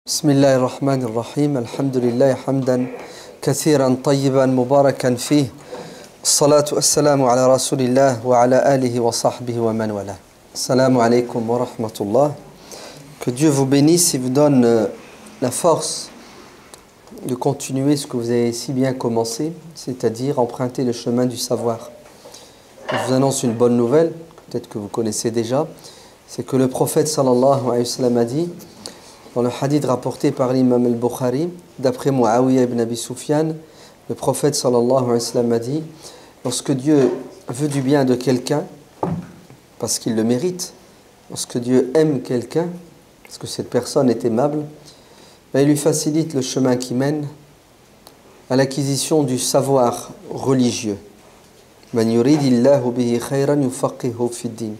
بسم الله الرحمن الرحيم الحمد لله حمدا كثيرا طيبا مباركا فيه الصلاة والسلام على رسول الله وعلى آله وصحبه ومن والاه. Assalamu alaikum wa rahmatullah. Que Dieu vous bénisse et vous donne la force de continuer ce que vous avez si bien commencé, c'est-à-dire emprunter le chemin du savoir. Je vous annonce une bonne nouvelle, peut-être que vous connaissez déjà, c'est que le prophète sallallahu alayhi wa sallam a dit, dans le hadith rapporté par l'imam al-Bukhari, d'après Muawiyah ibn Abi Sufyan, le prophète sallallahu alayhi wa sallam a dit, lorsque Dieu veut du bien de quelqu'un, parce qu'il le mérite, lorsque Dieu aime quelqu'un, parce que cette personne est aimable, il lui facilite le chemin qui mène à l'acquisition du savoir religieux. Man yuridillahu bihi khayran yufaqihu fid din.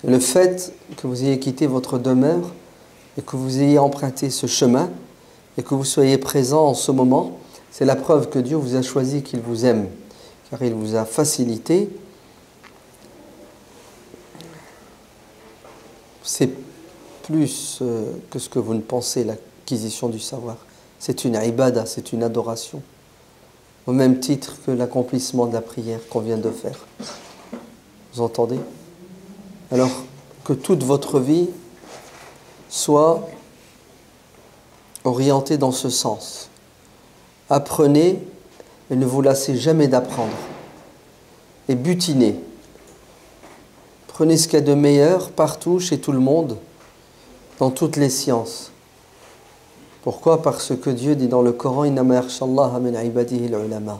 Le fait que vous ayez quitté votre demeure et que vous ayez emprunté ce chemin et que vous soyez présent en ce moment, c'est la preuve que Dieu vous a choisi, qu'il vous aime, car il vous a facilité. C'est plus que ce que vous ne pensez, l'acquisition du savoir. C'est une ibada, c'est une adoration, au même titre que l'accomplissement de la prière qu'on vient de faire. Vous entendez? Alors que toute votre vie soit orientée dans ce sens. Apprenez et ne vous lassez jamais d'apprendre. Et butinez. Prenez ce qu'il y a de meilleur partout, chez tout le monde, dans toutes les sciences. Pourquoi? Parce que Dieu dit dans le Coran, innama yakhshallaha min ibadihi al-ulama.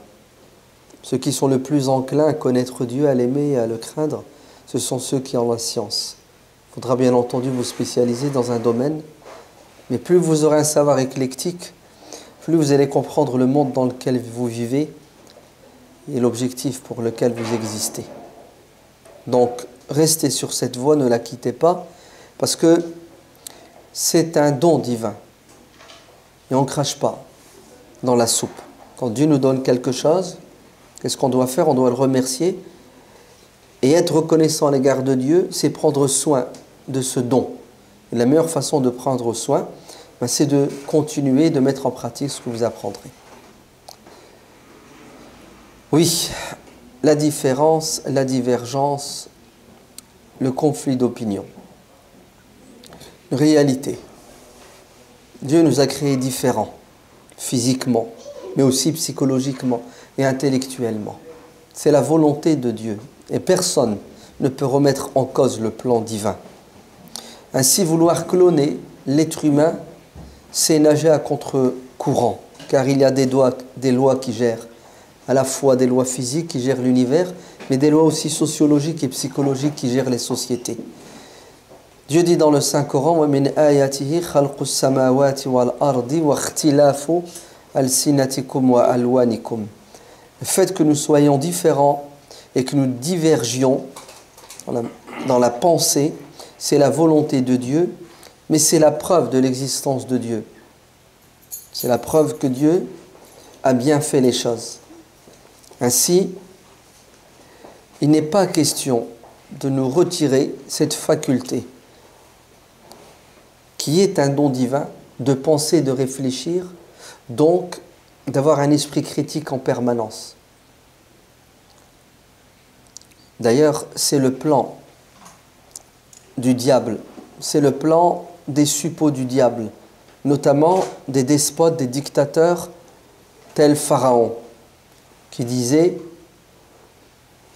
Ceux qui sont le plus enclins à connaître Dieu, à l'aimer et à le craindre, ce sont ceux qui ont la science. Il faudra bien entendu vous spécialiser dans un domaine, mais plus vous aurez un savoir éclectique, plus vous allez comprendre le monde dans lequel vous vivez et l'objectif pour lequel vous existez. Donc, restez sur cette voie, ne la quittez pas, parce que c'est un don divin. Et on ne crache pas dans la soupe. Quand Dieu nous donne quelque chose, qu'est-ce qu'on doit faire? On doit le remercier. Et être reconnaissant à l'égard de Dieu, c'est prendre soin de ce don. Et la meilleure façon de prendre soin, c'est de continuer, de mettre en pratique ce que vous apprendrez. Oui, la différence, la divergence, le conflit d'opinion. Réalité. Dieu nous a créés différents, physiquement, mais aussi psychologiquement et intellectuellement. C'est la volonté de Dieu. Et personne ne peut remettre en cause le plan divin. Ainsi, vouloir cloner l'être humain, c'est nager à contre-courant, car il y a des lois qui gèrent, à la fois des lois physiques qui gèrent l'univers, mais des lois aussi sociologiques et psychologiques qui gèrent les sociétés. Dieu dit dans le Saint-Coran, وَمِنْ آيَاتِهِ خَلْقُ السَّمَاوَاتِ وَالْأَرْضِ وَاخْتِلَافُ أَلْسِنَتِكُمْ وَأَلْوَانِكُمْ. Le fait que nous soyons différents et que nous divergions dans la pensée, c'est la volonté de Dieu, mais c'est la preuve de l'existence de Dieu. C'est la preuve que Dieu a bien fait les choses. Ainsi, il n'est pas question de nous retirer cette faculté, qui est un don divin, de penser, de réfléchir, donc d'avoir un esprit critique en permanence. D'ailleurs, c'est le plan du diable, c'est le plan des suppôts du diable, notamment des despotes, des dictateurs tels Pharaon, qui disait,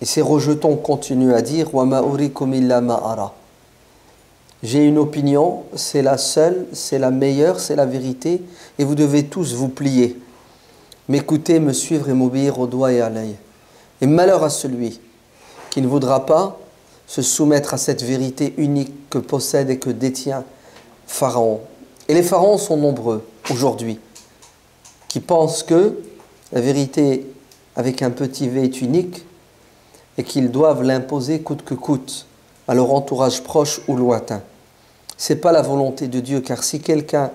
et ces rejetons continuent à dire, وَمَا أُرِيكُمْ إِلَّا مَا أَرَى. J'ai une opinion, c'est la seule, c'est la meilleure, c'est la vérité, et vous devez tous vous plier, m'écouter, me suivre et m'obéir au doigt et à l'œil. Et malheur à celui qui ne voudra pas se soumettre à cette vérité unique que possède et que détient Pharaon. Et les pharaons sont nombreux aujourd'hui, qui pensent que la vérité avec un petit v est unique et qu'ils doivent l'imposer coûte que coûte à leur entourage proche ou lointain. Ce n'est pas la volonté de Dieu, car si quelqu'un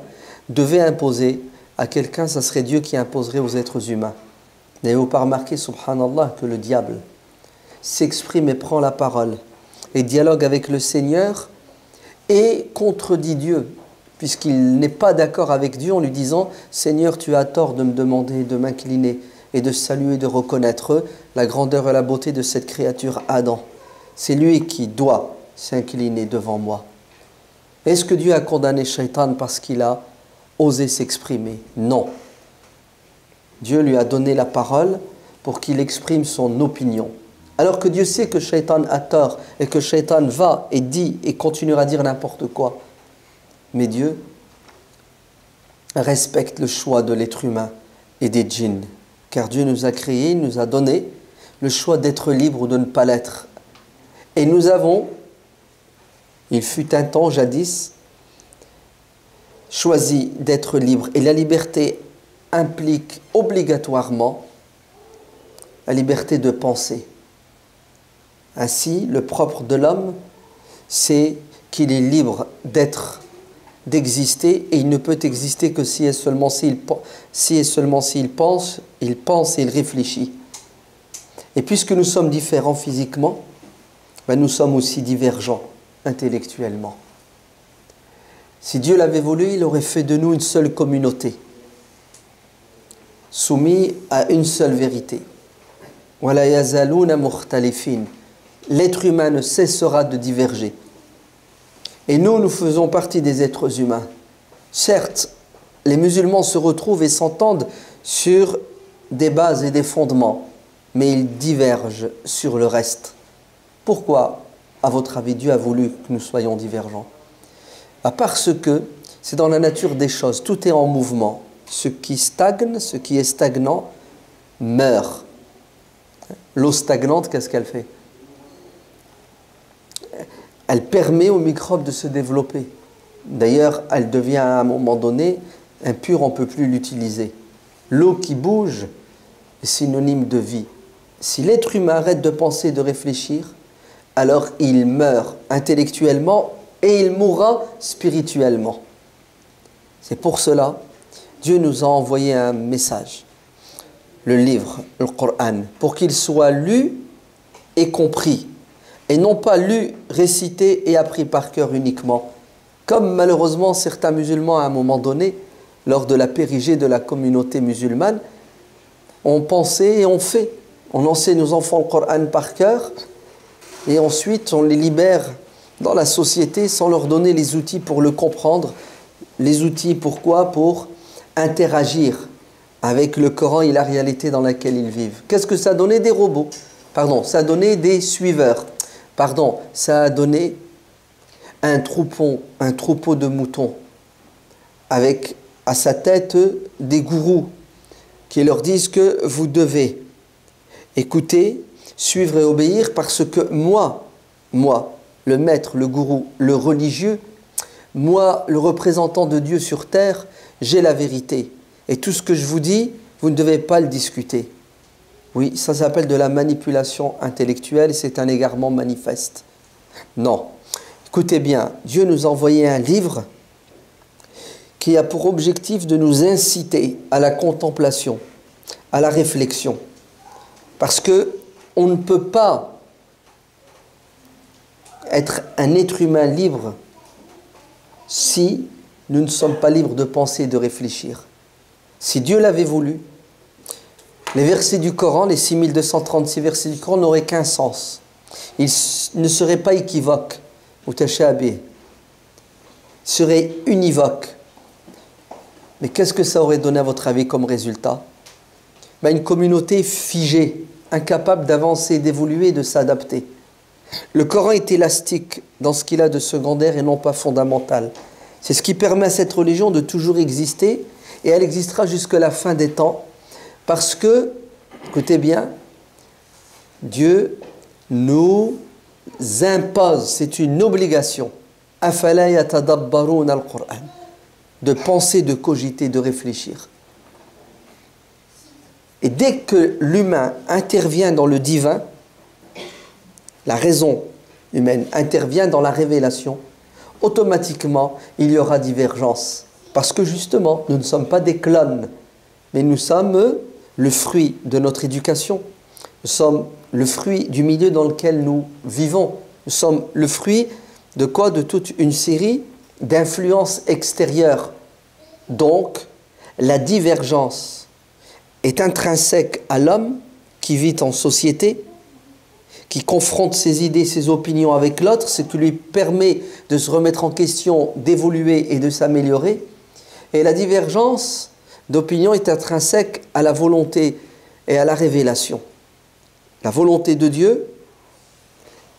devait imposer à quelqu'un, ça serait Dieu qui imposerait aux êtres humains. N'avez-vous pas remarqué, subhanallah, que le diable s'exprime et prend la parole et dialogue avec le Seigneur et contredit Dieu puisqu'il n'est pas d'accord avec Dieu en lui disant « Seigneur, tu as tort de me demander de m'incliner et de saluer, de reconnaître la grandeur et la beauté de cette créature Adam. C'est lui qui doit s'incliner devant moi. » Est-ce que Dieu a condamné Shaitan parce qu'il a osé s'exprimer? Non. Dieu lui a donné la parole pour qu'il exprime son opinion. Alors que Dieu sait que Shaitan a tort et que Shaitan va et dit et continuera à dire n'importe quoi. Mais Dieu respecte le choix de l'être humain et des djinns. Car Dieu nous a créés, il nous a donné le choix d'être libre ou de ne pas l'être. Et nous avons, il fut un temps jadis, choisi d'être libre. Et la liberté implique obligatoirement la liberté de penser. Ainsi, le propre de l'homme, c'est qu'il est libre d'exister, et il ne peut exister que si et seulement s'il pense et il réfléchit. Et puisque nous sommes différents physiquement, nous sommes aussi divergents intellectuellement. Si Dieu l'avait voulu, il aurait fait de nous une seule communauté, soumis à une seule vérité. وَلَا يَزَالُونَ مُخْتَلِفِينَ. L'être humain ne cessera de diverger. Et nous faisons partie des êtres humains. Certes, les musulmans se retrouvent et s'entendent sur des bases et des fondements, mais ils divergent sur le reste. Pourquoi, à votre avis, Dieu a voulu que nous soyons divergents? Parce que c'est dans la nature des choses, tout est en mouvement. Ce qui stagne, ce qui est stagnant, meurt. L'eau stagnante, qu'est-ce qu'elle fait? Elle permet aux microbes de se développer. D'ailleurs, elle devient à un moment donné impure, on ne peut plus l'utiliser. L'eau qui bouge est synonyme de vie. Si l'être humain arrête de penser et de réfléchir, alors il meurt intellectuellement et il mourra spirituellement. C'est pour cela Dieu nous a envoyé un message, le livre, le Coran, pour qu'il soit lu et compris, et non pas lu, récité et appris par cœur uniquement, comme malheureusement certains musulmans à un moment donné, lors de la périgée de la communauté musulmane, ont pensé et ont fait. On enseigne aux enfants le Coran par cœur, et ensuite on les libère dans la société sans leur donner les outils pour le comprendre. Les outils, pourquoi? Pour interagir avec le Coran et la réalité dans laquelle ils vivent. Qu'est-ce que ça a donné? Des robots. Pardon, ça a donné des suiveurs. Pardon, ça a donné un troupeau de moutons avec à sa tête des gourous qui leur disent que vous devez écouter, suivre et obéir parce que moi, le maître, le gourou, le religieux, moi, le représentant de Dieu sur terre, j'ai la vérité. Et tout ce que je vous dis, vous ne devez pas le discuter. Oui, ça s'appelle de la manipulation intellectuelle et c'est un égarement manifeste. Non. Écoutez bien, Dieu nous a envoyé un livre qui a pour objectif de nous inciter à la contemplation, à la réflexion. Parce que on ne peut pas être un être humain libre si nous ne sommes pas libres de penser et de réfléchir. Si Dieu l'avait voulu, les versets du Coran, les 6236 versets du Coran n'auraient qu'un sens. Ils ne seraient pas équivoques ou tashabih. Ils seraient univoques. Mais qu'est-ce que ça aurait donné à votre avis comme résultat? Une communauté figée, incapable d'avancer, d'évoluer et de s'adapter. Le Coran est élastique dans ce qu'il a de secondaire et non pas fondamental. C'est ce qui permet à cette religion de toujours exister et elle existera jusqu'à la fin des temps parce que, écoutez bien, Dieu nous impose, c'est une obligation, afala yatadabbaruna al-Qur'an, de penser, de cogiter, de réfléchir. Et dès que l'humain intervient dans le divin, la raison humaine intervient dans la révélation, automatiquement, il y aura divergence. Parce que justement, nous ne sommes pas des clones, mais nous sommes le fruit de notre éducation. Nous sommes le fruit du milieu dans lequel nous vivons. Nous sommes le fruit de quoi? De toute une série d'influence extérieure. Donc, la divergence est intrinsèque à l'homme qui vit en société, qui confronte ses idées, ses opinions avec l'autre, ce qui lui permet de se remettre en question, d'évoluer et de s'améliorer. Et la divergence d'opinion est intrinsèque à la volonté et à la révélation. La volonté de Dieu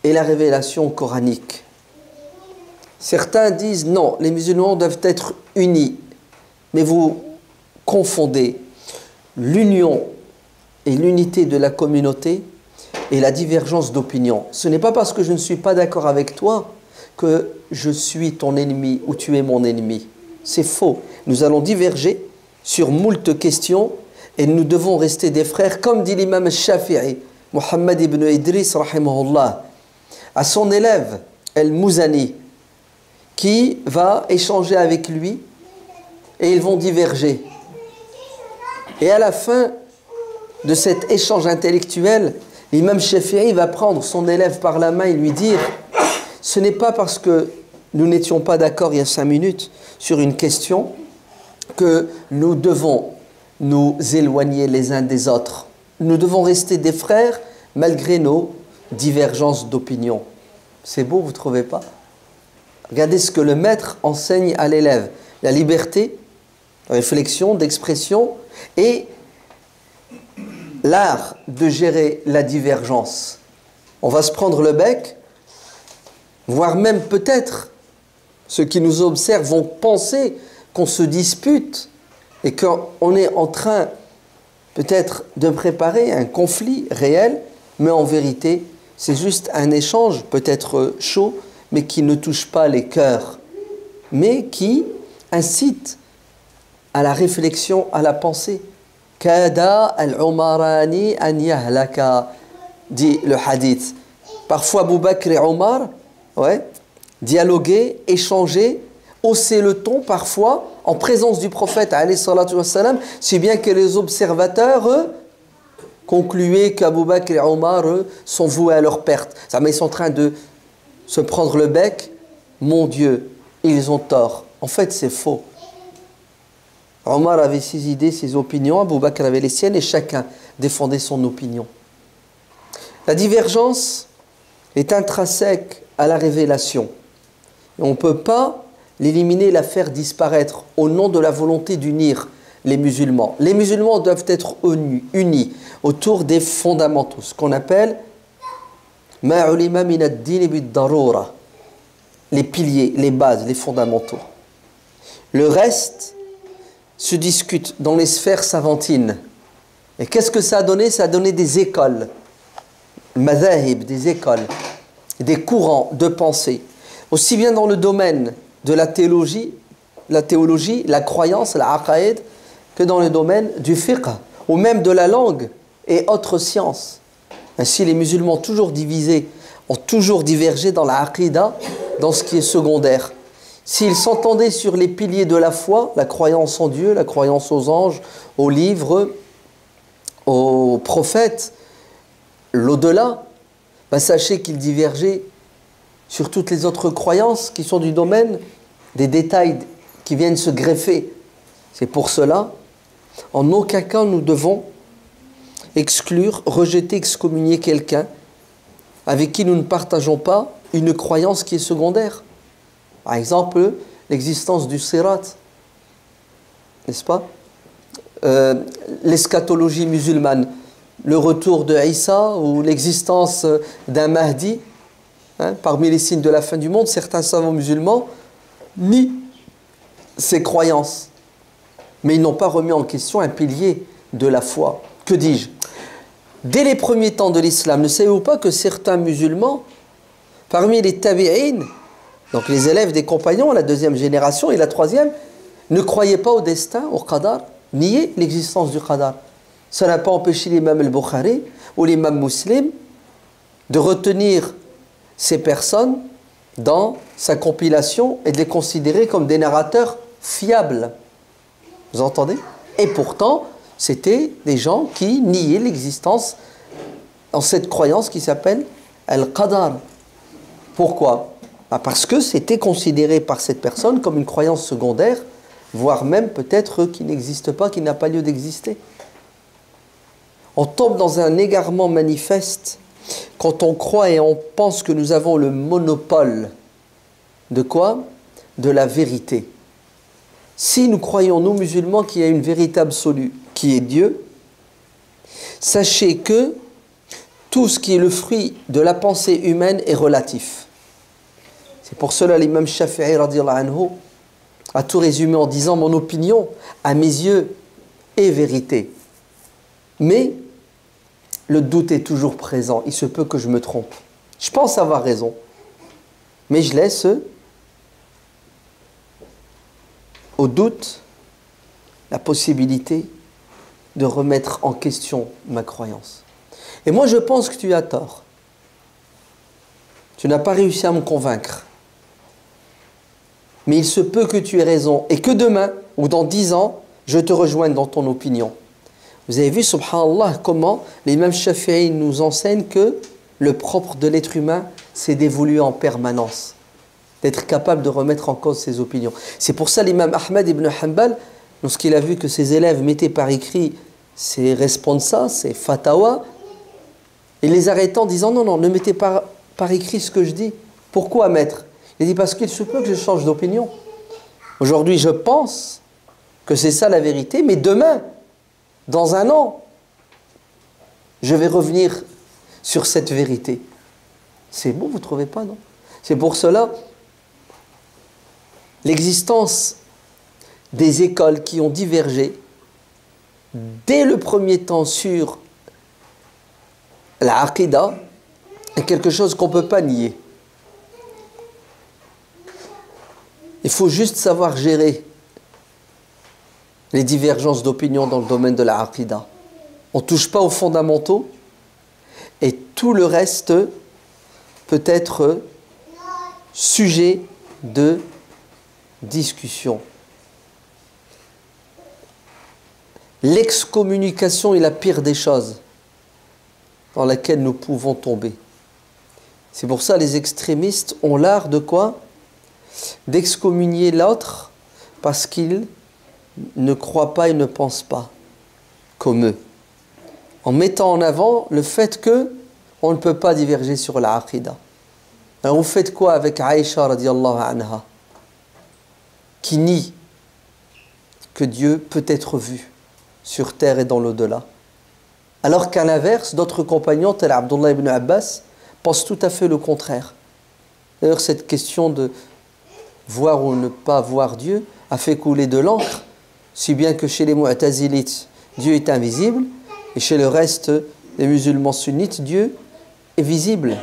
et la révélation coranique. Certains disent non, les musulmans doivent être unis. Mais vous confondez l'union et l'unité de la communauté et la divergence d'opinion. Ce n'est pas parce que je ne suis pas d'accord avec toi que je suis ton ennemi ou tu es mon ennemi. C'est faux. Nous allons diverger sur moult questions et nous devons rester des frères, comme dit l'imam Shafi'i, Muhammad ibn Idris, rahimahullah, à son élève, El-Mouzani, qui va échanger avec lui et ils vont diverger. Et à la fin de cet échange intellectuel, l'imam Shafi'i va prendre son élève par la main et lui dire « Ce n'est pas parce que nous n'étions pas d'accord il y a 5 minutes sur une question que nous devons nous éloigner les uns des autres. Nous devons rester des frères malgré nos divergences d'opinion. » C'est beau, vous ne trouvez pas? Regardez ce que le maître enseigne à l'élève. La liberté, la réflexion, d'expression et l'art de gérer la divergence. On va se prendre le bec, voire même peut-être ceux qui nous observent vont penser qu'on se dispute et qu'on est en train peut-être de préparer un conflit réel, mais en vérité, c'est juste un échange peut-être chaud, mais qui ne touche pas les cœurs, mais qui incite à la réflexion, à la pensée. Kada al-Umarani an yahlaka, dit le hadith. Parfois, Abu Bakr et Omar, dialoguer, échanger, hausser le ton parfois en présence du prophète, alayhi salatu wassalam, si bien que les observateurs concluaient qu'Abu Bakr et Omar sont voués à leur perte. Ça, mais ils sont en train de se prendre le bec. Mon Dieu, ils ont tort. En fait, c'est faux. Omar avait ses idées, ses opinions, Abu Bakr avait les siennes et chacun défendait son opinion. La divergence est intrinsèque à la révélation. Et on ne peut pas l'éliminer, la faire disparaître au nom de la volonté d'unir les musulmans. Les musulmans doivent être unis autour des fondamentaux, ce qu'on appelle ma ulima min ad-din bid-darura, les piliers, les bases, les fondamentaux. Le reste se discute dans les sphères savantines. Et qu'est-ce que ça a donné? Ça a donné des écoles, madhahib, des écoles, des courants de pensée, aussi bien dans le domaine de la théologie, la croyance, la aqaïd, que dans le domaine du fiqh, ou même de la langue et autres sciences. Ainsi, les musulmans toujours divisés ont toujours divergé dans la aqidah, dans ce qui est secondaire. S'ils s'entendaient sur les piliers de la foi, la croyance en Dieu, la croyance aux anges, aux livres, aux prophètes, l'au-delà, sachez qu'ils divergeaient sur toutes les autres croyances qui sont du domaine des détails qui viennent se greffer. C'est pour cela, en aucun cas nous devons exclure, rejeter, excommunier quelqu'un avec qui nous ne partageons pas une croyance qui est secondaire. Par exemple, l'existence du sirat, n'est-ce pas? L'eschatologie musulmane, le retour de Isa ou l'existence d'un Mahdi, parmi les signes de la fin du monde, certains savants musulmans nient ces croyances. Mais ils n'ont pas remis en question un pilier de la foi. Que dis-je? Dès les premiers temps de l'islam, ne savez-vous pas que certains musulmans, parmi les tabi'in, donc les élèves des compagnons, la deuxième génération et la troisième, ne croyaient pas au destin, au qadar, niaient l'existence du qadar. Ça n'a pas empêché l'imam al-Bukhari ou l'imam Muslim de retenir ces personnes dans sa compilation et de les considérer comme des narrateurs fiables. Vous entendez? Et pourtant, c'était des gens qui niaient l'existence en cette croyance qui s'appelle al-qadar. Pourquoi? Parce que c'était considéré par cette personne comme une croyance secondaire, voire même peut-être qui n'existe pas, qui n'a pas lieu d'exister. On tombe dans un égarement manifeste quand on croit et on pense que nous avons le monopole de quoi? De la vérité. Si nous croyons, nous musulmans, qu'il y a une vérité absolue, qui est Dieu, sachez que tout ce qui est le fruit de la pensée humaine est relatif. C'est pour cela l'imam Shafi'i radiyallahu anhu a tout résumé en disant: mon opinion, à mes yeux, est vérité. Mais le doute est toujours présent. Il se peut que je me trompe. Je pense avoir raison. Mais je laisse au doute la possibilité de remettre en question ma croyance. Et moi, je pense que tu as tort. Tu n'as pas réussi à me convaincre. Mais il se peut que tu aies raison et que demain, ou dans 10 ans, je te rejoigne dans ton opinion. Vous avez vu, subhanallah, comment l'imam Shafi'i nous enseigne que le propre de l'être humain, c'est d'évoluer en permanence, d'être capable de remettre en cause ses opinions. C'est pour ça l'imam Ahmad ibn Hanbal, lorsqu'il a vu que ses élèves mettaient par écrit ses responsa, ses fatawa, il les arrêtait en disant: non, ne mettez pas par écrit ce que je dis. Pourquoi, maître? Il dit: parce qu'il se peut que je change d'opinion. Aujourd'hui, je pense que c'est ça la vérité, mais demain, dans 1 an, je vais revenir sur cette vérité. C'est beau, vous ne trouvez pas, non? C'est pour cela, l'existence des écoles qui ont divergé dès le premier temps sur la aqidah est quelque chose qu'on ne peut pas nier. Il faut juste savoir gérer les divergences d'opinion dans le domaine de la aqidah. On ne touche pas aux fondamentaux et tout le reste peut être sujet de discussion. L'excommunication est la pire des choses dans laquelle nous pouvons tomber. C'est pour ça que les extrémistes ont l'art de quoi? D'excommunier l'autre parce qu'il ne croit pas et ne pense pas comme eux, en mettant en avant le fait que on ne peut pas diverger sur la aqidah. Alors vous faites quoi avec Aïcha radiyallahu anha, qui nie que Dieu peut être vu sur terre et dans l'au-delà, alors qu'à l'inverse, d'autres compagnons tels Abdullah ibn Abbas pensent tout à fait le contraire. D'ailleurs, cette question de voir ou ne pas voir Dieu a fait couler de l'encre, si bien que chez les Mu'tazilites, Dieu est invisible, et chez le reste des musulmans sunnites, Dieu est visible.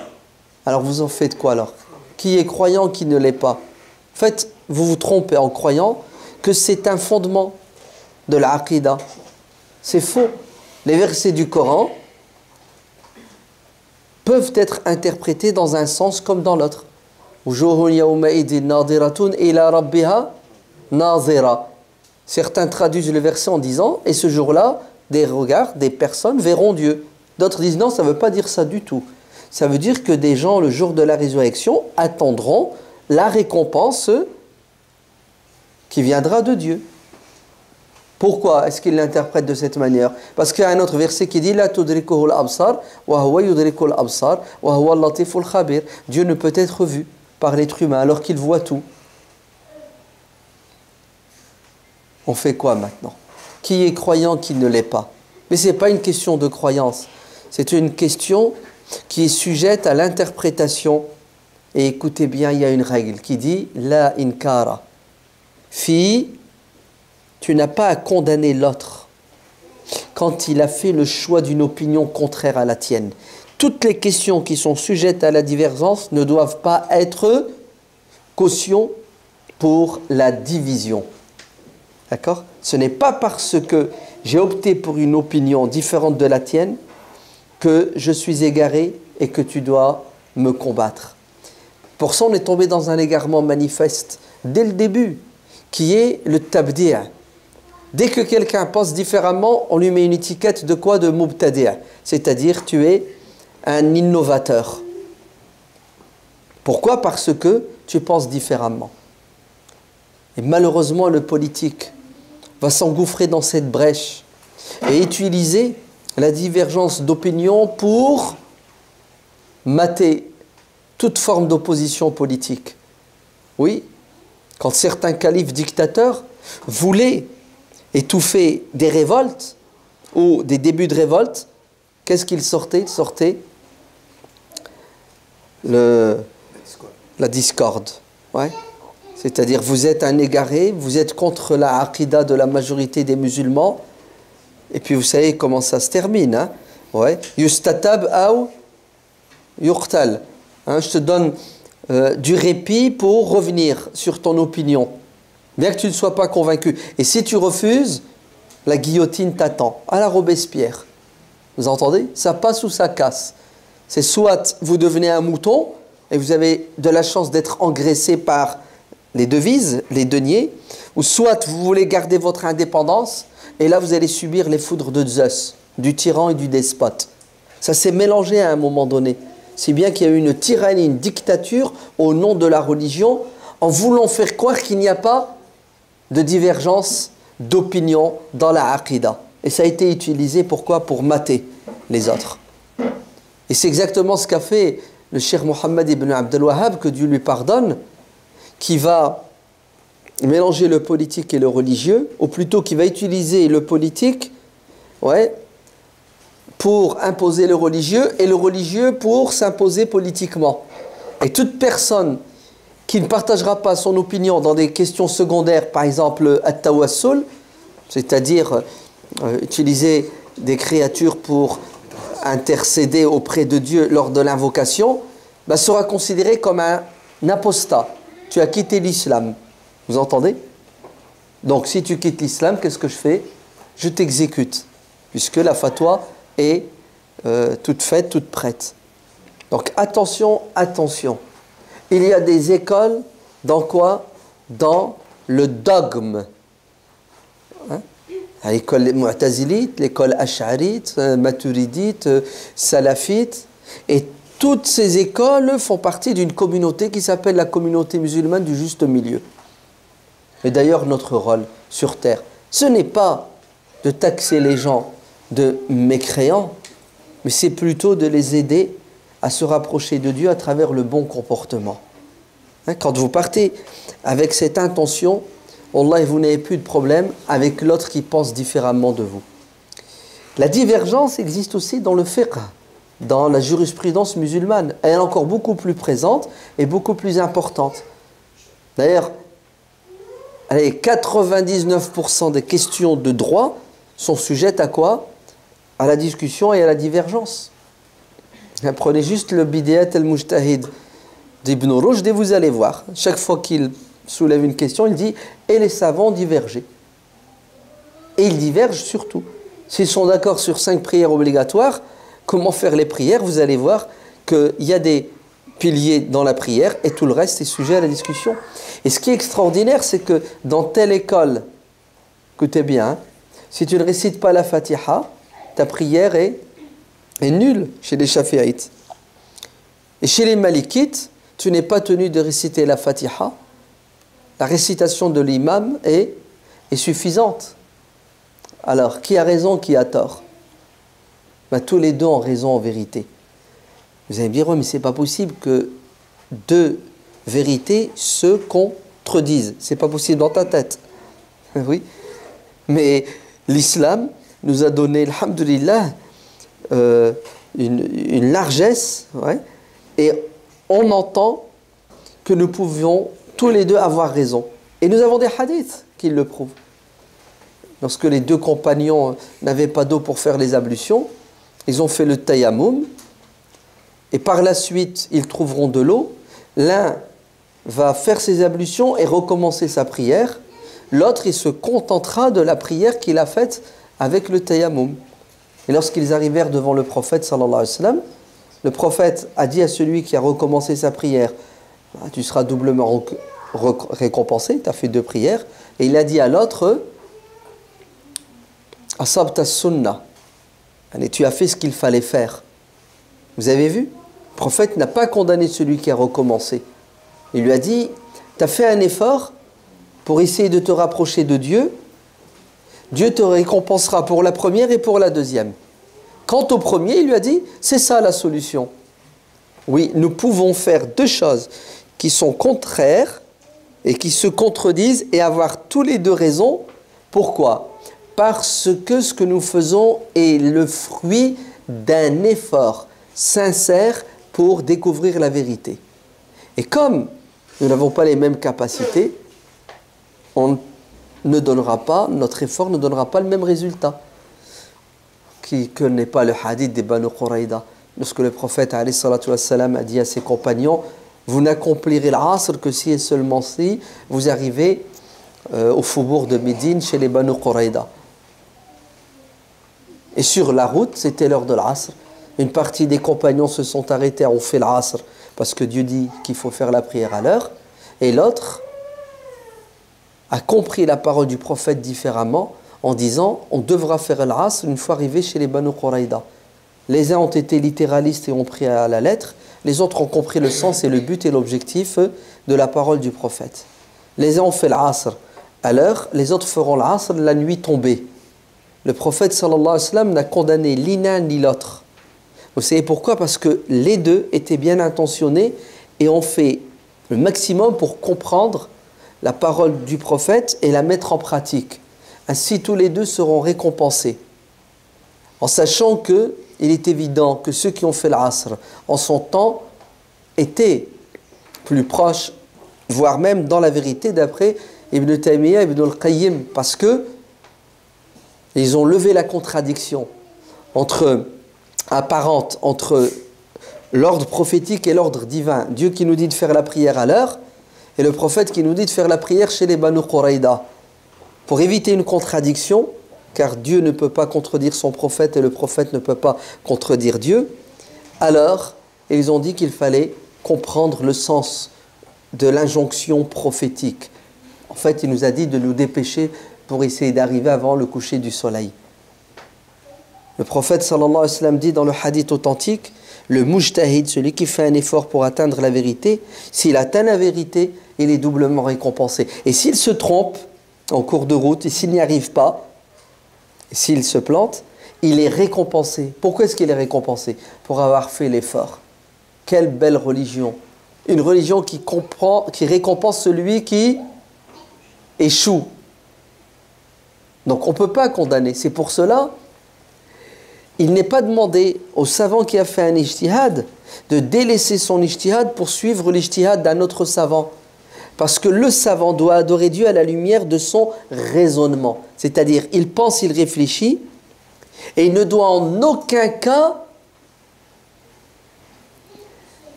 Alors vous en faites quoi alors? Qui est croyant, qui ne l'est pas? En fait, vous vous trompez en croyant que c'est un fondement de la aqidah. C'est faux. Les versets du Coran peuvent être interprétés dans un sens comme dans l'autre. Certains traduisent le verset en disant: et ce jour-là, des regards, des personnes verront Dieu. D'autres disent: non, ça ne veut pas dire ça du tout. Ça veut dire que des gens, le jour de la résurrection, attendront la récompense qui viendra de Dieu. Pourquoi est-ce qu'il l'interprète de cette manière? Parce qu'il y a un autre verset qui dit: La tudrikuhu al-absar wa huwa yudriku al-absar wa huwa al-latiful khabir. Dieu ne peut être vu par l'être humain alors qu'il voit tout. On fait quoi maintenant? Qui est croyant, qui ne l'est pas? Mais ce n'est pas une question de croyance. C'est une question qui est sujette à l'interprétation. Et écoutez bien, il y a une règle qui dit: La inkara. Fille, tu n'as pas à condamner l'autre quand il a fait le choix d'une opinion contraire à la tienne. Toutes les questions qui sont sujettes à la divergence ne doivent pas être caution pour la division. D'accord? Ce n'est pas parce que j'ai opté pour une opinion différente de la tienne que je suis égaré et que tu dois me combattre. Pour ça, on est tombé dans un égarement manifeste dès le début, qui est le tabdi'. Dès que quelqu'un pense différemment, on lui met une étiquette de quoi? De mubtadi', c'est-à-dire tu es un innovateur. Pourquoi? Parce que tu penses différemment. Et malheureusement, le politique va s'engouffrer dans cette brèche et utiliser la divergence d'opinion pour mater toute forme d'opposition politique. Oui, quand certains califes dictateurs voulaient étouffer des révoltes ou des débuts de révolte, qu'est-ce qu'ils sortaient? Ils sortaient la discorde. Ouais. C'est-à-dire, vous êtes un égaré, vous êtes contre la aqida de la majorité des musulmans, et puis vous savez comment ça se termine. Hein? Ouais. Yustatab aw yuqtal. Hein, je te donne du répit pour revenir sur ton opinion, bien que tu ne sois pas convaincu. Et si tu refuses, la guillotine t'attend, à la Robespierre. Vous entendez? Ça passe ou ça casse. C'est soit vous devenez un mouton, et vous avez de la chance d'être engraissé par les devises, les deniers, ou soit vous voulez garder votre indépendance, et là vous allez subir les foudres de Zeus, du tyran et du despote. Ça s'est mélangé à un moment donné. Si bien qu'il y a eu une tyrannie, une dictature au nom de la religion, en voulant faire croire qu'il n'y a pas de divergence d'opinion dans la aqida. Et ça a été utilisé, pourquoi? Pour mater les autres. Et c'est exactement ce qu'a fait le cheikh Mohammed ibn Abdel Wahhab, que Dieu lui pardonne, qui va mélanger le politique et le religieux, ou plutôt qui va utiliser le politique, ouais, pour imposer le religieux, et le religieux pour s'imposer politiquement. Et toute personne qui ne partagera pas son opinion dans des questions secondaires, par exemple at-tawassul, c'est-à-dire utiliser des créatures pour intercéder auprès de Dieu lors de l'invocation, bah, sera considéré comme un apostat. Tu as quitté l'islam. Vous entendez? Donc si tu quittes l'islam, qu'est-ce que je fais? Je t'exécute, puisque la fatwa est toute faite, toute prête. Donc attention, attention. Il y a des écoles dans quoi? Dans le dogme. Hein? L'école mu'tazilite, l'école ash'arite, maturidite, salafite. Et toutes ces écoles font partie d'une communauté qui s'appelle la communauté musulmane du juste milieu. Et d'ailleurs, notre rôle sur terre, ce n'est pas de taxer les gens de mécréants, mais c'est plutôt de les aider à se rapprocher de Dieu à travers le bon comportement. Hein, quand vous partez avec cette intention, Wallah, vous n'avez plus de problème avec l'autre qui pense différemment de vous. La divergence existe aussi dans le fiqh, dans la jurisprudence musulmane. Elle est encore beaucoup plus présente et beaucoup plus importante. D'ailleurs, 99% des questions de droit sont sujettes à quoi? À la discussion et à la divergence. Prenez juste le Bidayat al-Mujtahid d'Ibn Rushd et vous allez voir. Chaque fois qu'il soulève une question, il dit « Et les savants divergent ». Et ils divergent surtout. S'ils sont d'accord sur 5 prières obligatoires, comment faire les prières? Vous allez voir qu'il y a des piliers dans la prière et tout le reste est sujet à la discussion. Et ce qui est extraordinaire, c'est que dans telle école, écoutez bien, hein, si tu ne récites pas la Fatiha, ta prière est nulle chez les Shafi'ites. Et chez les Malikites, tu n'es pas tenu de réciter la Fatiha. La récitation de l'imam est suffisante. Alors, qui a raison, qui a tort? Ben, tous les deux ont raison en vérité. Vous allez me dire, ouais, mais c'est pas possible que deux vérités se contredisent. C'est pas possible dans ta tête. Oui. Mais l'islam nous a donné, alhamdoulilah, une largesse, ouais, et on entend que nous pouvions tous les deux avoir raison. Et nous avons des hadiths qui le prouvent. Lorsque les deux compagnons n'avaient pas d'eau pour faire les ablutions, ils ont fait le tayammum, et par la suite, ils trouveront de l'eau. L'un va faire ses ablutions et recommencer sa prière. L'autre, il se contentera de la prière qu'il a faite avec le tayammum. Et lorsqu'ils arrivèrent devant le prophète, sallallahu alayhi wa sallam, le prophète a dit à celui qui a recommencé sa prière, tu seras doublement récompensé, tu as fait 2 prières. Et il a dit à l'autre, asabta sunnah, tu as fait ce qu'il fallait faire. Vous avez vu? Le prophète n'a pas condamné celui qui a recommencé. Il lui a dit, tu as fait un effort pour essayer de te rapprocher de Dieu. Dieu te récompensera pour la première et pour la deuxième. Quant au premier, il lui a dit, c'est ça la solution. Oui, nous pouvons faire deux choses qui sont contraires et qui se contredisent et avoir tous les deux raison. Pourquoi? Parce que ce que nous faisons est le fruit d'un effort sincère pour découvrir la vérité. Et comme nous n'avons pas les mêmes capacités, notre effort ne donnera pas le même résultat. Qui ne connaît pas le hadith des Banu Quraïda, lorsque le prophète alayhi salatu wassalam a dit à ses compagnons, vous n'accomplirez l'asr que si et seulement si vous arrivez au faubourg de Médine chez les Banu Quraïda. Et sur la route, c'était l'heure de l'asr. Une partie des compagnons se sont arrêtés, ont fait l'asr parce que Dieu dit qu'il faut faire la prière à l'heure, et l'autre a compris la parole du prophète différemment en disant on devra faire l'asr une fois arrivé chez les Banu Quraïda. Les uns ont été littéralistes et ont pris à la lettre, les autres ont compris le sens et le but et l'objectif de la parole du prophète. Les uns ont fait l'asr à l'heure, les autres feront l'asr la nuit tombée. Le prophète sallallahu alayhi wa sallam n'a condamné ni l'un ni l'autre. Vous savez pourquoi? Parce que les deux étaient bien intentionnés et ont fait le maximum pour comprendre la parole du prophète et la mettre en pratique. Ainsi, tous les deux seront récompensés. En sachant qu'il est évident que ceux qui ont fait l'asr en son temps étaient plus proches, voire même dans la vérité, d'après Ibn Taymiyyah, Ibn al-Qayyim, parce que ils ont levé la contradiction apparente entre l'ordre prophétique et l'ordre divin. Dieu qui nous dit de faire la prière à l'heure et le prophète qui nous dit de faire la prière chez les Banu Quraïda. Pour éviter une contradiction, car Dieu ne peut pas contredire son prophète et le prophète ne peut pas contredire Dieu, alors ils ont dit qu'il fallait comprendre le sens de l'injonction prophétique. En fait, il nous a dit de nous dépêcher pour essayer d'arriver avant le coucher du soleil. Le prophète sallallahu alayhi wa sallam dit dans le hadith authentique, le mujtahid, celui qui fait un effort pour atteindre la vérité, s'il atteint la vérité, il est doublement récompensé. Et s'il se trompe en cours de route, et s'il n'y arrive pas, s'il se plante, il est récompensé. Pourquoi est-ce qu'il est récompensé? Pour avoir fait l'effort. Quelle belle religion! Une religion qui récompense celui qui échoue. Donc on ne peut pas condamner. C'est pour cela, il n'est pas demandé au savant qui a fait un ijtihad de délaisser son ijtihad pour suivre l'ijtihad d'un autre savant. Parce que le savant doit adorer Dieu à la lumière de son raisonnement. C'est-à-dire, il pense, il réfléchit, et il ne doit en aucun cas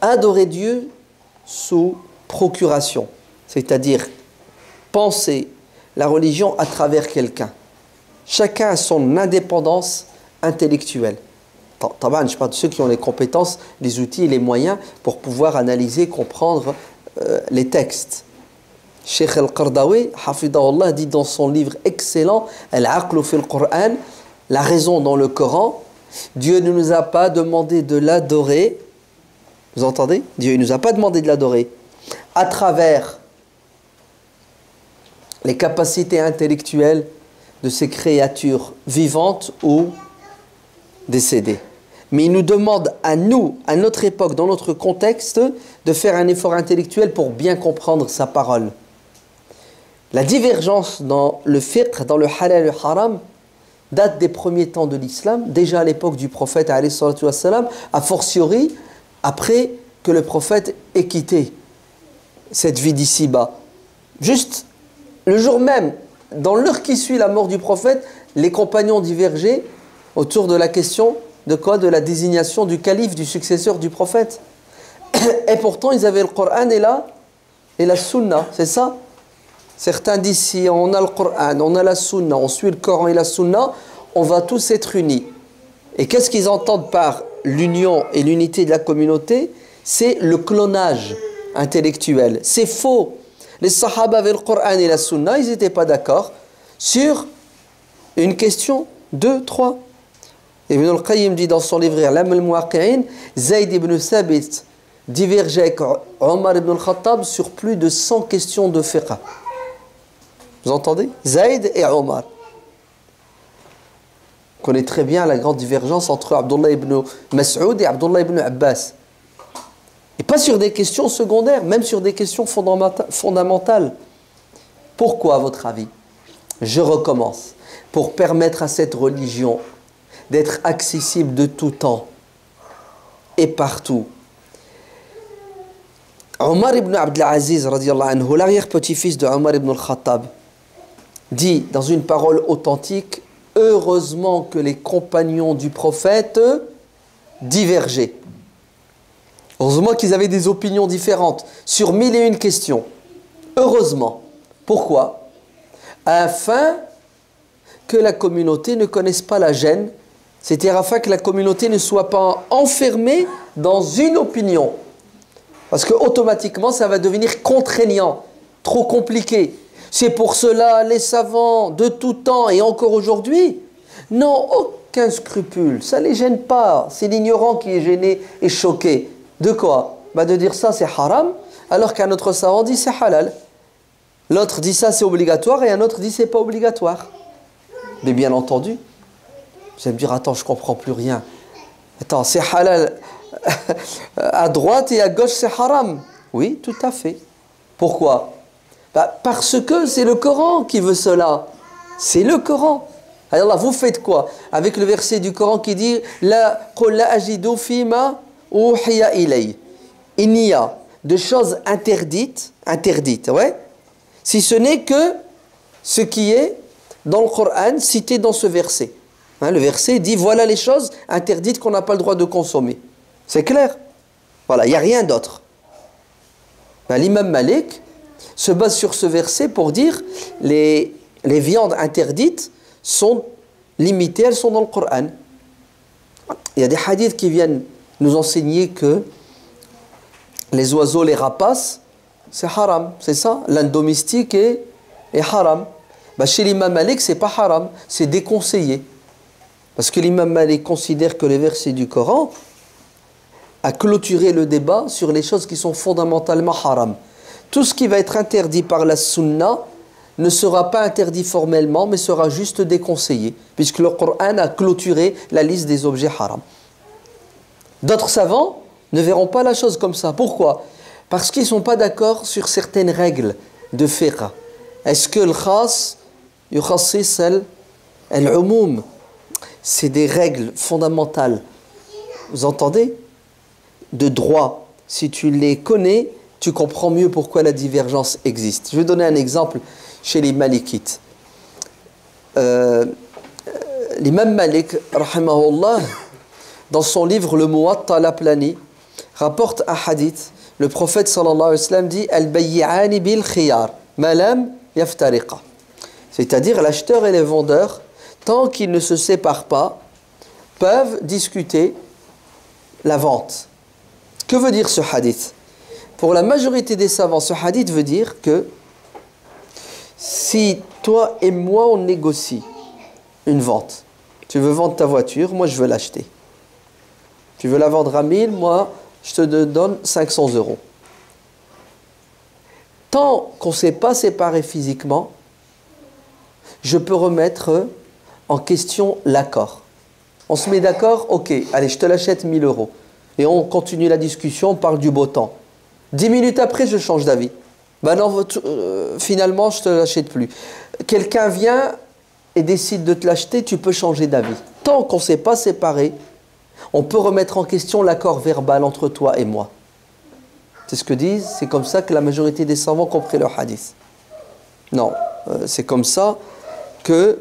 adorer Dieu sous procuration. C'est-à-dire, penser la religion à travers quelqu'un. Chacun a son indépendance intellectuelle. Je parle de ceux qui ont les compétences, les outils et les moyens pour pouvoir analyser, comprendre les textes. Cheikh Al-Qardawi, hafidahullah, dit dans son livre excellent, Al-Aqlu fil Qur'an, la raison dans le Coran, Dieu ne nous a pas demandé de l'adorer. Vous entendez? Dieu ne nous a pas demandé de l'adorer à travers les capacités intellectuelles de ces créatures vivantes ou décédées. Mais il nous demande à nous, à notre époque, dans notre contexte, de faire un effort intellectuel pour bien comprendre sa parole. La divergence dans le fiqh, dans le halal et le haram, date des premiers temps de l'islam, déjà à l'époque du prophète, alayhi salatu wassalam, a fortiori, après que le prophète ait quitté cette vie d'ici-bas. Juste le jour même, dans l'heure qui suit la mort du prophète, les compagnons divergeaient autour de la question de quoi? De la désignation du calife, du successeur du prophète. Et pourtant, ils avaient le Coran et la Sunna, c'est ça? Certains disent si on a le Coran, on a la Sunna, on suit le Coran et la Sunna, on va tous être unis. Et qu'est-ce qu'ils entendent par l'union et l'unité de la communauté? C'est le clonage intellectuel. C'est faux. Les Sahaba avaient le Coran et la Sunna, ils n'étaient pas d'accord sur une question, 2, 3. Ibn al-Qayyim dit dans son livre L'Am al-Muwaqqi'in, Zayd ibn Thabit divergeait avec Omar ibn al-Khattab sur plus de 100 questions de fiqh. Vous entendez? Zayd et Omar. On connaît très bien la grande divergence entre Abdullah ibn Mas'ud et Abdullah ibn Abbas. Et pas sur des questions secondaires, même sur des questions fondamentales. Pourquoi, à votre avis? Je recommence. Pour permettre à cette religion d'être accessible de tout temps et partout. Omar ibn Abdul Aziz, l'arrière-petit-fils de Omar ibn al-Khattab, dit dans une parole authentique: heureusement que les compagnons du prophète divergeaient. Heureusement qu'ils avaient des opinions différentes sur 1001 questions. Heureusement. Pourquoi? Afin que la communauté ne connaisse pas la gêne, c'est-à-dire afin que la communauté ne soit pas enfermée dans une opinion. Parce que automatiquement, ça va devenir contraignant, trop compliqué. C'est pour cela, les savants de tout temps et encore aujourd'hui n'ont aucun scrupule. Ça ne les gêne pas. C'est l'ignorant qui est gêné et choqué. De quoi? De dire ça c'est haram, alors qu'un autre savant dit c'est halal. L'autre dit ça c'est obligatoire et un autre dit c'est pas obligatoire. Mais bien entendu, vous allez me dire, attends, je comprends plus rien. Attends, c'est halal à droite et à gauche c'est haram. Oui, tout à fait. Pourquoi? Parce que c'est le Coran qui veut cela. C'est le Coran. Alors là, vous faites quoi avec le verset du Coran qui dit la qul la ajidu fima uhiya ilay. Il n'y a de choses interdites, ouais, si ce n'est que ce qui est dans le Coran cité dans ce verset. Le verset dit voilà les choses interdites qu'on n'a pas le droit de consommer. C'est clair? Voilà, il n'y a rien d'autre. L'imam Malik se base sur ce verset pour dire les viandes interdites sont limitées, elles sont dans le Coran. Il y a des hadiths qui viennent nous enseigner que les oiseaux, les rapaces, c'est haram, c'est ça? L'Inde domestique est haram. Chez l'imam Malik, c'est pas haram, c'est déconseillé. Parce que l'imam Malik considère que les versets du Coran a clôturé le débat sur les choses qui sont fondamentalement haram. Tout ce qui va être interdit par la sunna ne sera pas interdit formellement, mais sera juste déconseillé, puisque le Coran a clôturé la liste des objets haram. D'autres savants ne verront pas la chose comme ça. Pourquoi? Parce qu'ils ne sont pas d'accord sur certaines règles de fiqh. Est-ce que le khas yukhassis al-umum? C'est des règles fondamentales. Vous entendez? De droit. Si tu les connais, tu comprends mieux pourquoi la divergence existe. Je vais donner un exemple chez les Malikites. L'imam Malik, rahimahullah, dans son livre Le Muwatta al-Aplani, rapporte un hadith. Le prophète sallallahu alayhi wa sallam dit Al-bayyi'ani bil khiyar, ma lam yaftariqa. C'est-à-dire l'acheteur et les vendeurs, tant qu'ils ne se séparent pas, peuvent discuter la vente. Que veut dire ce hadith? Pour la majorité des savants, ce hadith veut dire que si toi et moi on négocie une vente, tu veux vendre ta voiture, moi je veux l'acheter. Tu veux la vendre à 1000, moi je te donne 500 €. Tant qu'on ne s'est pas séparé physiquement, je peux remettre en question l'accord. On se met d'accord, ok, allez, je te l'achète 1000 €. Et on continue la discussion, on parle du beau temps. 10 minutes après, je change d'avis. Non, finalement, je ne te l'achète plus. Quelqu'un vient et décide de te l'acheter, tu peux changer d'avis. Tant qu'on ne s'est pas séparé, on peut remettre en question l'accord verbal entre toi et moi. C'est ce que disent, c'est comme ça que la majorité des savants ont compris le hadith. Non, c'est comme ça que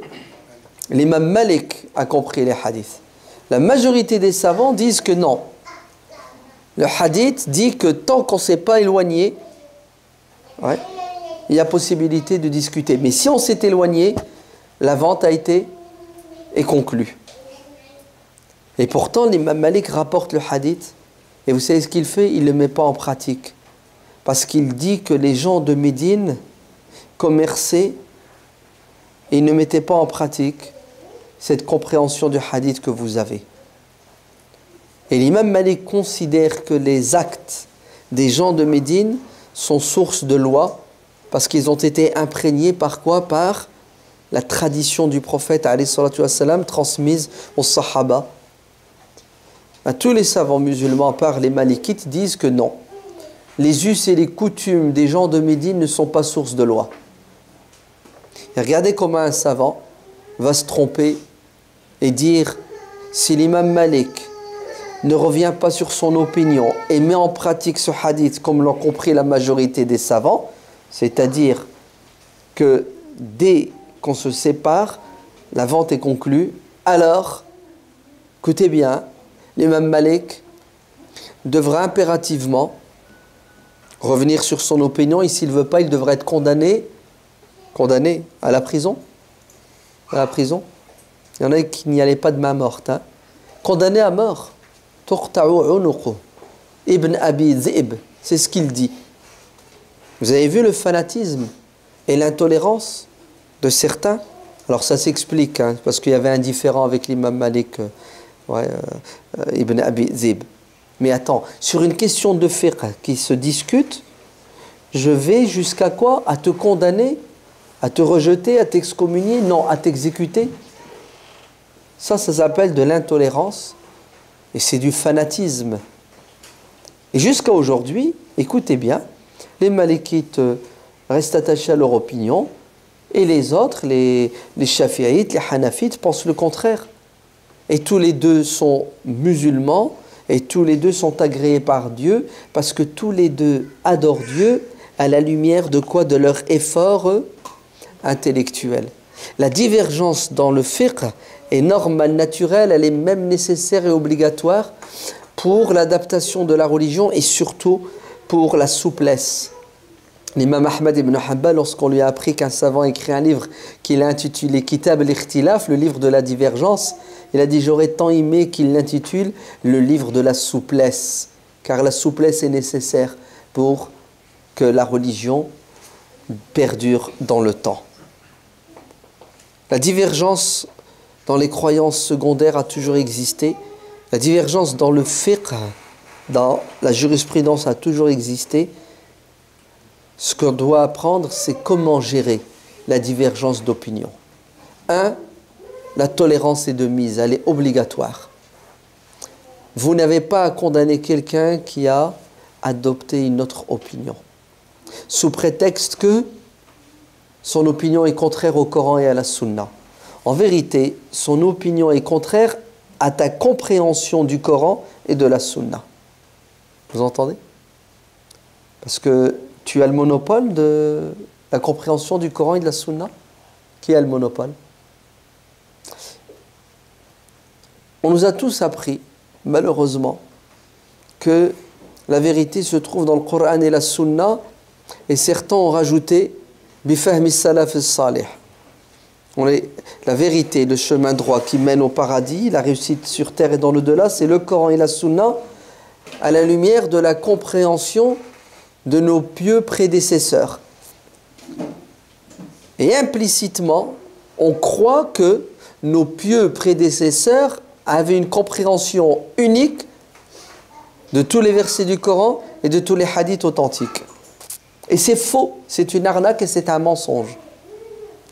l'imam Malik a compris les hadiths. La majorité des savants disent que non. Le hadith dit que tant qu'on ne s'est pas éloigné, ouais, il y a possibilité de discuter. Mais si on s'est éloigné, la vente est conclue. Et pourtant, l'imam Malik rapporte le hadith. Et vous savez ce qu'il fait? Il ne le met pas en pratique. Parce qu'il dit que les gens de Médine commerçaient et ils ne mettaient pas en pratique cette compréhension du hadith que vous avez. Et l'imam Malik considère que les actes des gens de Médine sont source de loi parce qu'ils ont été imprégnés par quoi? Par la tradition du prophète alayhi salatu wassalam transmise aux sahaba. Tous les savants musulmans, à part les malikites, disent que non. Les us et les coutumes des gens de Médine ne sont pas source de loi. Et regardez comment un savant va se tromper et dire si l'imam Malik ne revient pas sur son opinion et met en pratique ce hadith comme l'ont compris la majorité des savants, c'est-à-dire que dès qu'on se sépare, la vente est conclue, alors, écoutez bien, l'imam Malik devra impérativement revenir sur son opinion et s'il ne veut pas, il devrait être condamné à la prison. À la prison. Il y en a qui n'y allaient pas de main morte. Hein. Condamné à mort. Ibn Abi Zib, c'est ce qu'il dit. Vous avez vu le fanatisme et l'intolérance de certains? Alors ça s'explique, hein, parce qu'il y avait un différend avec l'imam Malik, Ibn Abi Zib. Mais attends, sur une question de fiqh qui se discute, je vais jusqu'à quoi? À te condamner, à te rejeter, à t'excommunier? Non, à t'exécuter. Ça s'appelle de l'intolérance et c'est du fanatisme. Et jusqu'à aujourd'hui, écoutez bien, les malikites restent attachés à leur opinion et les autres, les shafi'ites, les hanafites pensent le contraire. Et tous les deux sont musulmans et tous les deux sont agréés par Dieu parce que tous les deux adorent Dieu à la lumière de quoi? De leur effort intellectuel. La divergence dans le fiqh est normale, naturelle, elle est même nécessaire et obligatoire pour l'adaptation de la religion et surtout pour la souplesse. L'imam Ahmad ibn Hanbal, lorsqu'on lui a appris qu'un savant écrit un livre qu'il a intitulé Kitab al-Ikhtilaf, le livre de la divergence, il a dit: j'aurais tant aimé qu'il l'intitule le livre de la souplesse, car la souplesse est nécessaire pour que la religion perdure dans le temps. La divergence dans les croyances secondaires a toujours existé. La divergence dans le fiqh, dans la jurisprudence a toujours existé. Ce qu'on doit apprendre, c'est comment gérer la divergence d'opinion. 1. La tolérance est de mise, elle est obligatoire. Vous n'avez pas à condamner quelqu'un qui a adopté une autre opinion, sous prétexte que son opinion est contraire au Coran et à la Sunna. En vérité, son opinion est contraire à ta compréhension du Coran et de la Sunna. Vous entendez? Parce que tu as le monopole de la compréhension du Coran et de la Sunna. Qui a le monopole? On nous a tous appris, malheureusement, que la vérité se trouve dans le Coran et la Sunna, et certains ont rajouté bifahmi salaf salih. La vérité, le chemin droit qui mène au paradis, la réussite sur terre et dans l'au-delà, c'est le Coran et la Sunna à la lumière de la compréhension de nos pieux prédécesseurs. Et implicitement, on croit que nos pieux prédécesseurs avaient une compréhension unique de tous les versets du Coran et de tous les hadiths authentiques. Et c'est faux, c'est une arnaque et c'est un mensonge.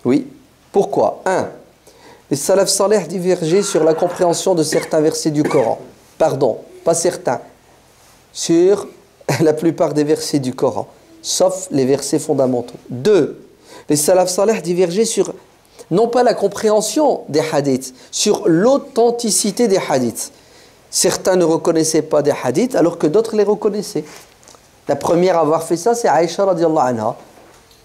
Oui. Pourquoi? 1. Les salaf salih divergeaient sur la compréhension de certains versets du Coran. Pardon, pas certains. Sur la plupart des versets du Coran, sauf les versets fondamentaux. 2. Les salaf salih divergeaient sur, non pas la compréhension des hadiths, sur l'authenticité des hadiths. Certains ne reconnaissaient pas des hadiths alors que d'autres les reconnaissaient. La première à avoir fait ça, c'est Aïcha radiallahu anha.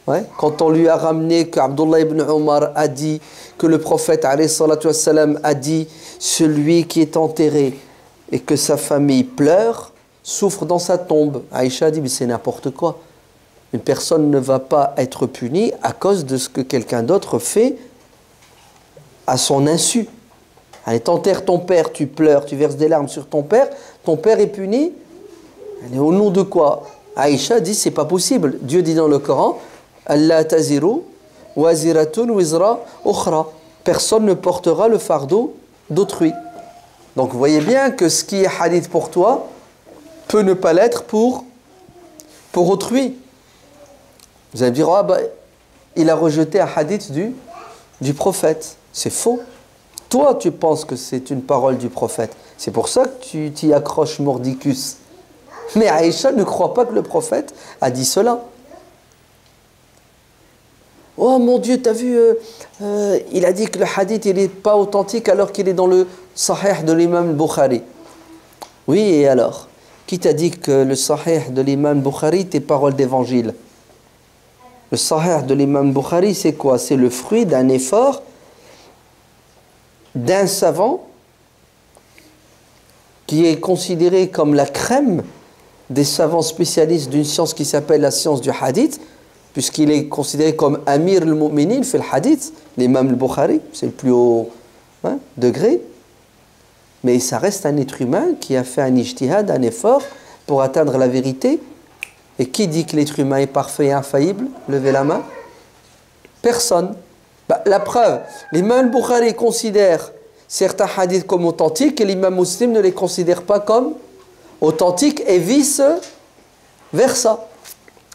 Ouais. Quand on lui a ramené qu'Abdullah ibn Omar a dit que le prophète alayhi salatu wassalam a dit celui qui est enterré et que sa famille pleure souffre dans sa tombe. Aïcha a dit mais c'est n'importe quoi. Une personne ne va pas être punie à cause de ce que quelqu'un d'autre fait à son insu. Allez, t'enterres ton père, tu pleures, tu verses des larmes sur ton père est puni. Allez, au nom de quoi? Aïcha dit c'est pas possible. Dieu dit dans le Coran Allah taziru waziratun wizra ukhra. Personne ne portera le fardeau d'autrui. Donc vous voyez bien que ce qui est hadith pour toi peut ne pas l'être pour pour autrui. Vous allez me dire, ah bah, il a rejeté un hadith du prophète. C'est faux. Toi, tu penses que c'est une parole du prophète. C'est pour ça que tu t'y accroches mordicus. Mais Aïcha ne croit pas que le prophète a dit cela. Oh mon Dieu, t'as vu, il a dit que le hadith il n'est pas authentique alors qu'il est dans le Sahih de l'imam Bukhari. Oui, et alors? Qui t'a dit que le Sahih de l'imam Bukhari était parole d'évangile? Le Sahih de l'imam Bukhari, c'est quoi? C'est le fruit d'un effort d'un savant qui est considéré comme la crème des savants spécialistes d'une science qui s'appelle la science du hadith, puisqu'il est considéré comme Amir al-Mu'minin fait le hadith, l'imam al-Bukhari, c'est le plus haut degré, mais ça reste un être humain qui a fait un ijtihad, un effort pour atteindre la vérité. Et qui dit que l'être humain est parfait et infaillible? Levez la main. Personne. Bah, la preuve, l'imam al-Bukhari considère certains hadiths comme authentiques et l'imam Muslim ne les considère pas comme authentiques et vice-versa.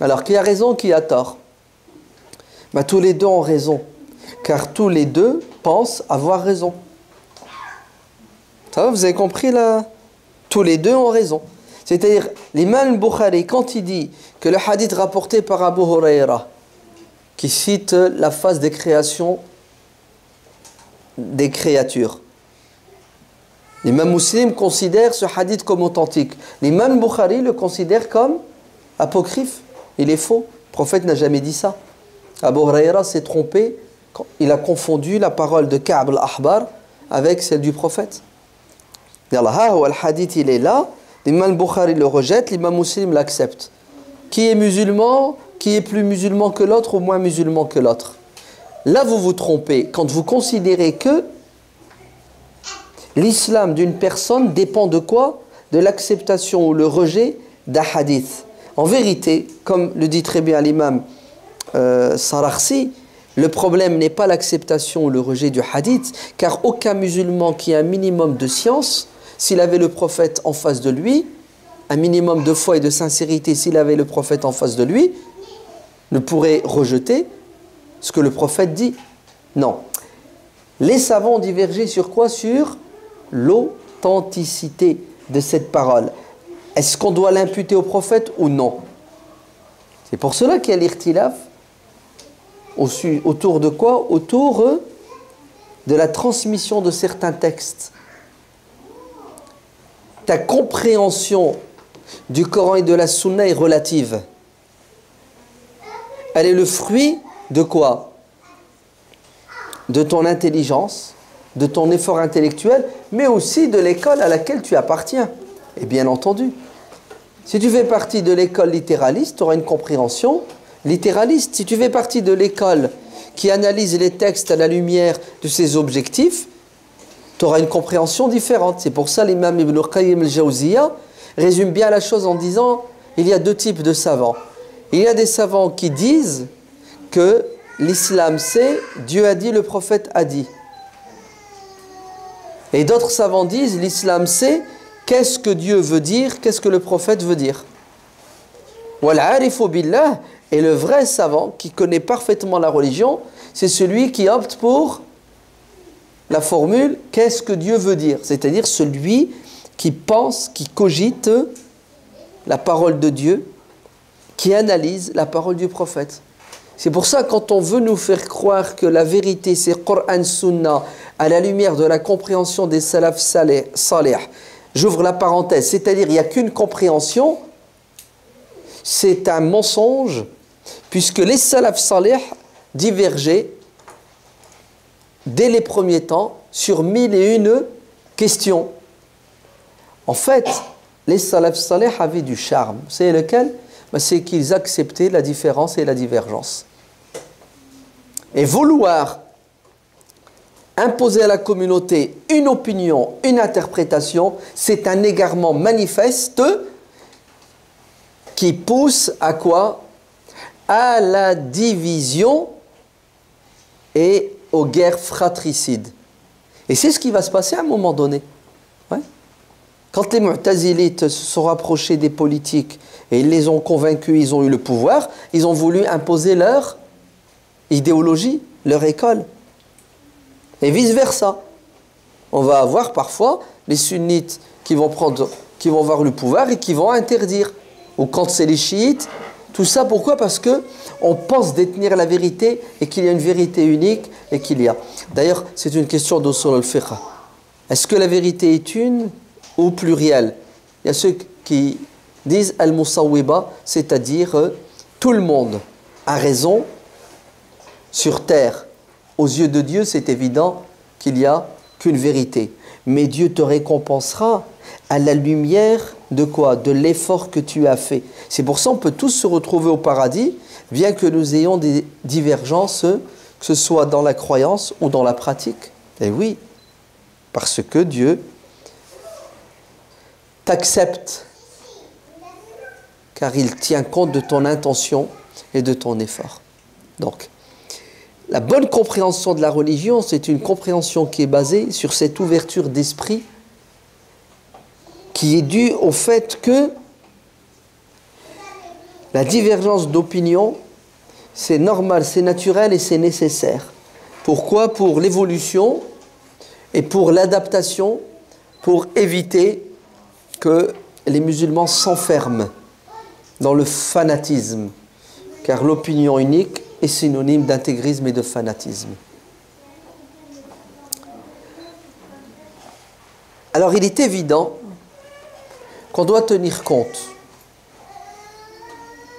Alors, qui a raison, qui a tort? Bah, tous les deux ont raison, car tous les deux pensent avoir raison. Ça va, vous avez compris là? Tous les deux ont raison. C'est-à-dire, l'imam al-Bukhari, quand il dit que le hadith rapporté par Abu Huraira, qui cite la phase des créations des créatures, l'imam Muslim considère ce hadith comme authentique. L'imam al-Bukhari le considère comme apocryphe. Il est faux. Le prophète n'a jamais dit ça. Abu Huraira s'est trompé. Il a confondu la parole de Ka'b al-Ahbar avec celle du prophète. Le hadith, il est là. L'imam al-Bukhari le rejette, l'imam Muslim l'accepte. Qui est musulman? Qui est plus musulman que l'autre ou moins musulman que l'autre? Là, vous vous trompez quand vous considérez que l'islam d'une personne dépend de quoi? De l'acceptation ou le rejet d'un hadith. En vérité, comme le dit très bien l'imam Sarakhsi, le problème n'est pas l'acceptation ou le rejet du hadith, car aucun musulman qui a un minimum de science, s'il avait le prophète en face de lui, un minimum de foi et de sincérité, s'il avait le prophète en face de lui, ne pourrait rejeter ce que le prophète dit. Non. Les savants ont divergé sur quoi? Sur l'authenticité de cette parole. Est-ce qu'on doit l'imputer au prophète ou non? C'est pour cela qu'il y a l'irtilaf. Autour de quoi? Autour de la transmission de certains textes. Ta compréhension du Coran et de la Sunna est relative. Elle est le fruit de quoi? De ton intelligence, de ton effort intellectuel, mais aussi de l'école à laquelle tu appartiens. Et bien entendu, si tu fais partie de l'école littéraliste, tu auras une compréhension littéraliste. Si tu fais partie de l'école qui analyse les textes à la lumière de ses objectifs, tu auras une compréhension différente. C'est pour ça l'imam Ibn Qayyim al-Jawziyya résume bien la chose en disant il y a deux types de savants. Il y a des savants qui disent que l'islam c'est Dieu a dit, le prophète a dit. Et d'autres savants disent l'islam c'est qu'est-ce que Dieu veut dire, qu'est-ce que le prophète veut dire. Wal-arifu billah, et le vrai savant qui connaît parfaitement la religion, c'est celui qui opte pour la formule « qu'est-ce que Dieu veut dire ?» c'est-à-dire celui qui pense, qui cogite la parole de Dieu, qui analyse la parole du prophète. C'est pour ça quand on veut nous faire croire que la vérité c'est Coran Sunna à la lumière de la compréhension des salaf salih, j'ouvre la parenthèse, c'est-à-dire il n'y a qu'une compréhension, c'est un mensonge puisque les salaf salih divergeaient dès les premiers temps sur 1001 questions. En fait, les salaf salih avaient du charme. Vous savez lequel? C'est qu'ils acceptaient la différence et la divergence. Et vouloir imposer à la communauté une opinion, une interprétation, c'est un égarement manifeste qui pousse à quoi? À la division et aux guerres fratricides. Et c'est ce qui va se passer à un moment donné. Ouais. Quand les Mu'tazilites se sont rapprochés des politiques et ils les ont convaincus, ils ont eu le pouvoir, ils ont voulu imposer leur idéologie, leur école. Et vice-versa. On va avoir parfois les sunnites qui vont avoir le pouvoir et qui vont interdire. Ou quand c'est les chiites, tout ça pourquoi? Parce que on pense détenir la vérité et qu'il y a une vérité unique et qu'il y a. D'ailleurs, c'est une question d'usul al-fiqh. Est-ce que la vérité est une ou plurielle? Il y a ceux qui disent al-musawwiba, c'est-à-dire tout le monde a raison sur terre. Aux yeux de Dieu, c'est évident qu'il n'y a qu'une vérité. Mais Dieu te récompensera à la lumière de quoi? De l'effort que tu as fait. C'est pour ça qu'on peut tous se retrouver au paradis, bien que nous ayons des divergences, que ce soit dans la croyance ou dans la pratique. Et oui, parce que Dieu t'accepte, car il tient compte de ton intention et de ton effort. Donc, la bonne compréhension de la religion, c'est une compréhension qui est basée sur cette ouverture d'esprit qui est due au fait que la divergence d'opinion, c'est normal, c'est naturel et c'est nécessaire. Pourquoi? Pour l'évolution et pour l'adaptation, pour éviter que les musulmans s'enferment dans le fanatisme, car l'opinion unique est synonyme d'intégrisme et de fanatisme. Alors il est évident qu'on doit tenir compte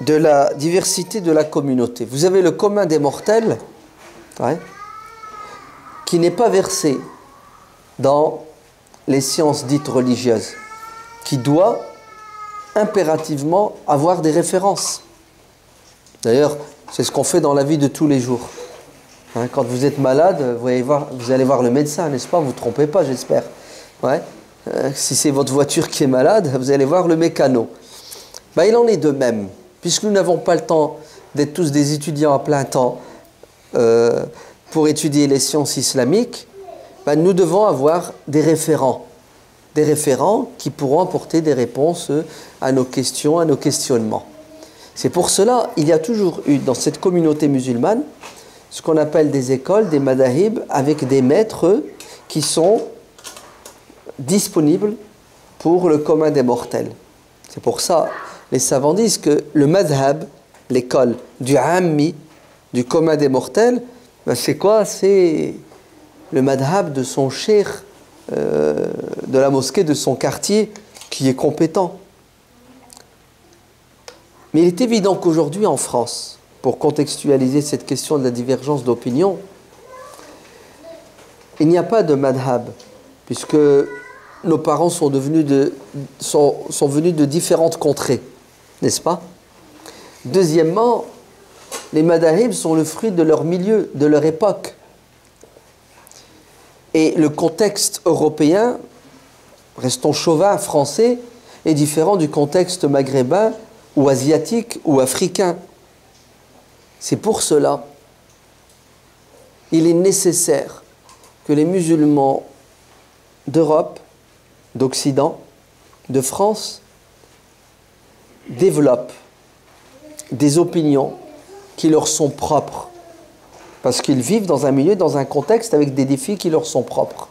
de la diversité de la communauté. Vous avez le commun des mortels, qui n'est pas versé dans les sciences dites religieuses, qui doit impérativement avoir des références. D'ailleurs, c'est ce qu'on fait dans la vie de tous les jours. Quand vous êtes malade, vous allez voir le médecin, n'est-ce pas? Vous ne vous trompez pas, j'espère. Si c'est votre voiture qui est malade, vous allez voir le mécano. Il en est de même. Puisque nous n'avons pas le temps d'être tous des étudiants à plein temps pour étudier les sciences islamiques, nous devons avoir des référents qui pourront apporter des réponses à nos questions, à nos questionnements. C'est pour cela qu'il y a toujours eu dans cette communauté musulmane ce qu'on appelle des écoles, des madahib, avec des maîtres qui sont disponibles pour le commun des mortels. C'est pour ça les savants disent que le madhab, l'école du ammi, du commun des mortels, c'est quoi? C'est le madhab de son cheikh, de la mosquée de son quartier, qui est compétent. Mais il est évident qu'aujourd'hui en France, pour contextualiser cette question de la divergence d'opinion, il n'y a pas de madhab, puisque nos parents sont venus de différentes contrées, n'est-ce pas? Deuxièmement, les madahib sont le fruit de leur milieu, de leur époque. Et le contexte européen, restons chauvin, français, est différent du contexte maghrébin ou asiatique ou africain. C'est pour cela il est nécessaire que les musulmans d'Europe, d'Occident, de France développent des opinions qui leur sont propres, parce qu'ils vivent dans un milieu, dans un contexte avec des défis qui leur sont propres.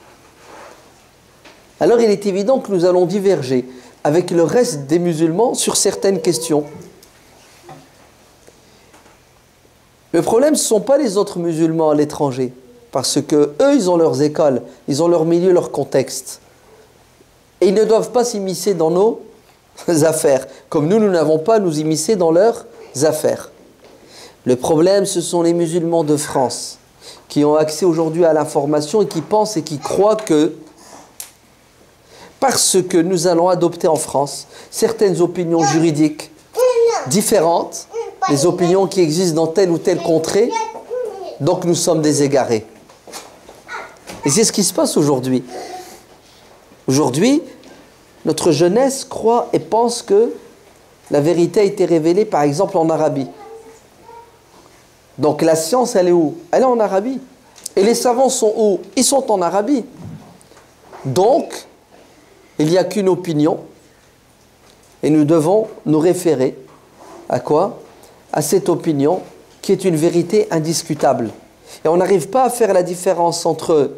Alors il est évident que nous allons diverger avec le reste des musulmans sur certaines questions. Le problème, ce ne sont pas les autres musulmans à l'étranger, parce que eux, ils ont leurs écoles, ils ont leur milieu, leur contexte. Et ils ne doivent pas s'immiscer dans nos affaires, comme nous n'avons pas à nous immiscer dans leurs affaires. Le problème, ce sont les musulmans de France, qui ont accès aujourd'hui à l'information et qui pensent et qui croient que, parce que nous allons adopter en France certaines opinions juridiques différentes, les opinions qui existent dans telle ou telle contrée, donc nous sommes des égarés. Et c'est ce qui se passe aujourd'hui. Aujourd'hui, notre jeunesse croit et pense que la vérité a été révélée par exemple en Arabie. Donc la science, elle est où? Elle est en Arabie. Et les savants sont où? Ils sont en Arabie. Donc, il n'y a qu'une opinion et nous devons nous référer à quoi? À cette opinion qui est une vérité indiscutable. Et on n'arrive pas à faire la différence entre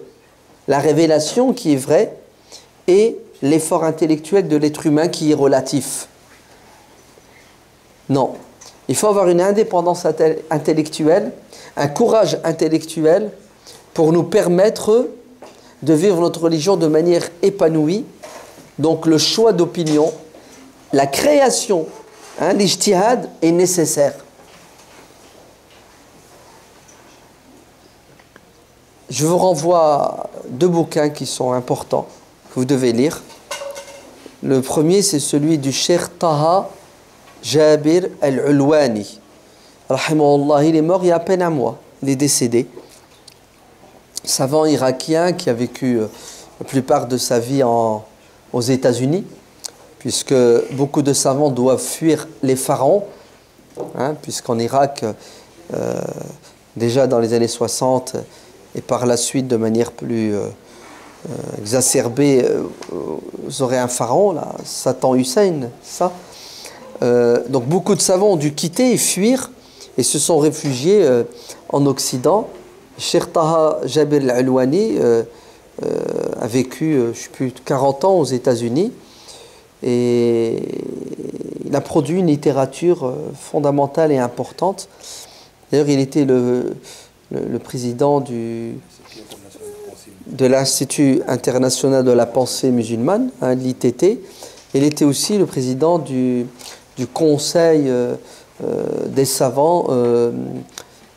la révélation qui est vraie et l'effort intellectuel de l'être humain qui est relatif. Non. Il faut avoir une indépendance intellectuelle, un courage intellectuel pour nous permettre de vivre notre religion de manière épanouie. Donc le choix d'opinion, la création, l'ijtihad est nécessaire. Je vous renvoie deux bouquins qui sont importants, que vous devez lire. Le premier, c'est celui du Cheikh Taha Jabir al-Ulwani. Rahimahullah, il est mort il y a à peine un mois. Il est décédé. Savant irakien qui a vécu la plupart de sa vie aux États-Unis, puisque beaucoup de savants doivent fuir les pharaons, puisqu'en Irak, déjà dans les années 60, et par la suite de manière plus exacerbée, vous aurez un pharaon, là, Satan Hussein, ça. Donc beaucoup de savants ont dû quitter et fuir et se sont réfugiés en Occident. Cheikh Taha Jabir al-Ulwani a vécu, je ne sais plus, 40 ans aux États-Unis et il a produit une littérature fondamentale et importante. D'ailleurs, il était le président de l'Institut international de la pensée musulmane, l'ITT. Il était aussi le président du conseil des savants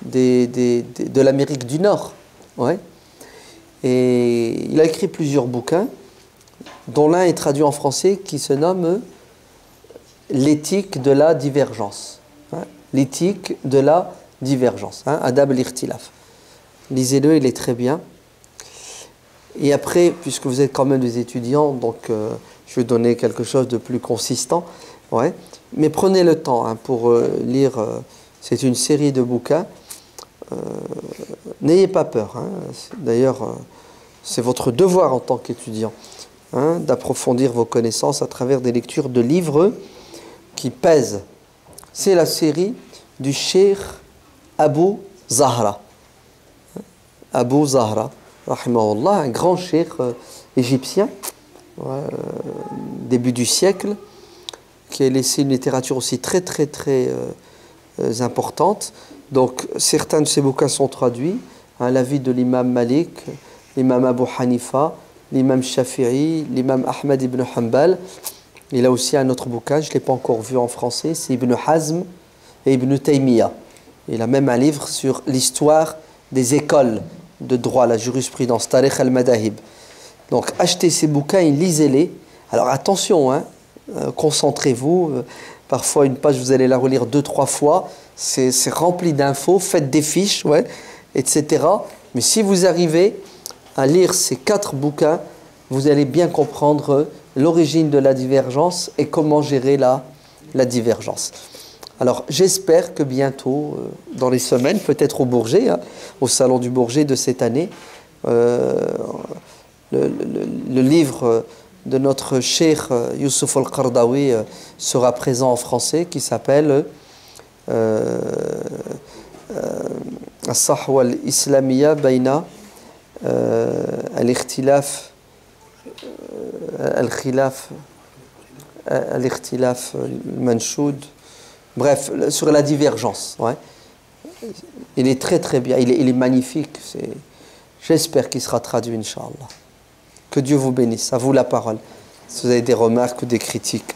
de l'Amérique du Nord. Ouais. Et il a écrit plusieurs bouquins, dont l'un est traduit en français qui se nomme L'éthique de la divergence. L'éthique de la divergence. Adab al-Ikhtilaf. Lisez-le, il est très bien. Et après, puisque vous êtes quand même des étudiants, donc je vais donner quelque chose de plus consistant. Ouais. Mais prenez le temps pour lire, c'est une série de bouquins. N'ayez pas peur. D'ailleurs, c'est votre devoir en tant qu'étudiant d'approfondir vos connaissances à travers des lectures de livres qui pèsent. C'est la série du Cheikh Abu Zahra. Abu Zahra, rahimahullah, un grand cheikh égyptien, début du siècle, qui a laissé une littérature aussi très importante. Donc certains de ces bouquins sont traduits, la vie de l'imam Malik, l'imam Abu Hanifa, l'imam Shafi'i, l'imam Ahmad ibn Hanbal. Il a aussi un autre bouquin, je ne l'ai pas encore vu en français, c'est Ibn Hazm et Ibn Taymiyyah. Il a même un livre sur l'histoire des écoles de droit, la jurisprudence, Tarikh al-Madahib. Donc achetez ces bouquins et lisez-les. Alors attention, concentrez-vous. Parfois une page, vous allez la relire 2-3 fois. C'est rempli d'infos, faites des fiches, etc. Mais si vous arrivez à lire ces 4 bouquins, vous allez bien comprendre l'origine de la divergence et comment gérer la divergence. Alors j'espère que bientôt, dans les semaines, peut-être au Bourget, au Salon du Bourget de cette année, le livre de notre cheikh Youssouf al-Qardawi sera présent en français, qui s'appelle As-Sahwa al-Islamiyya bayna al-Ikhtilaf al-Khilaf al-Ikhtilaf al-Manshoud. Bref, sur la divergence. Il est très bien, il est magnifique. J'espère qu'il sera traduit, Inch'Allah. Que Dieu vous bénisse. À vous la parole. Si vous avez des remarques ou des critiques.